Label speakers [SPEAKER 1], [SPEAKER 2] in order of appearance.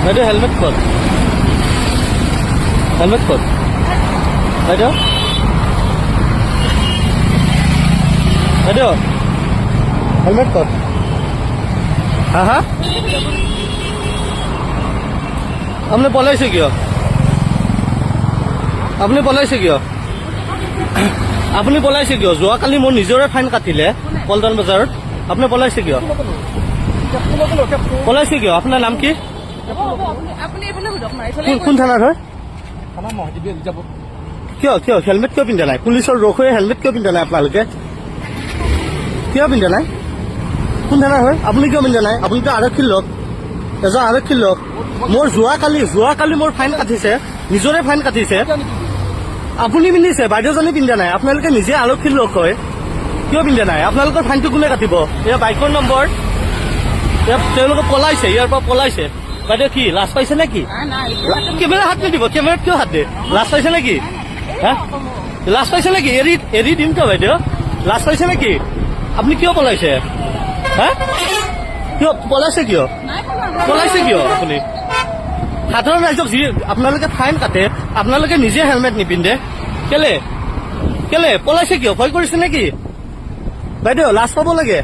[SPEAKER 1] বাইদেউ হেলমেট ক'ত? হেলমেট ক'ত? বাইদেউ বাইদেউ হেলমেট ক'ত? হা হা আপুনি পলাইছে কিয়? আপুনি পলাইছে কিয়? আপুনি পলাইছে কিয়? যোৱাকালি মোৰ নিজৰে ফাইন কাটিলে পল্টন বজাৰত। আপুনি পলাইছে কিয়? পলাইছে কিয়? আপোনাৰ নাম কি? কোন থানাত হয়? কিয় কিয় হেলমেট কিয় পিন্ধা নাই? পুলিচৰ ৰখ হৈ হেলমেট কিয় পিন্ধা নাই আপোনালোকে? কিয় পিন্ধা নাই? কোন থানাৰ হয়? আপুনি কিয় পিন্ধা নাই? আপুনিতো আৰক্ষীৰ লোক, এজন আৰক্ষীৰ লোক। মোৰ যোৱাকালি মোৰ ফাইন কাটিছে, নিজৰে ফাইন কাটিছে। আপুনি পিন্ধিছে, বাইদেউজনী পিন্ধা নাই। আপোনালোকে নিজে আৰক্ষীৰ লোক হয়, কিয় পিন্ধা নাই? আপোনালোকৰ ফাইনটো কোনে কাটিব? এয়া বাইকৰ নম্বৰ, তেওঁলোকে পলাইছে, ইয়াৰ পৰা পলাইছে। বাইদেউ কি লাজ পাইছে নেকি? কেমেৰা হাত নিদিব, কেমেৰাত কিয় হাত দিয়ে? লাজ পাইছে নেকি? হা লাজ পাইছে নেকি? এৰি দিম কিয় বাইদেউ? লাজ পাইছে নেকি? আপুনি কিয় পলাইছে? হা কিয় পলাইছে? কিয় পলাইছে কিয়? আপুনি সাধাৰণ ৰাইজক যি আপোনালোকে ফাইন কাটে, আপোনালোকে নিজে হেলমেট নিপিন্ধে, কেলে পলাইছে কিয়? ভয় কৰিছে নেকি? বাইদেউ লাজ পাব লাগে।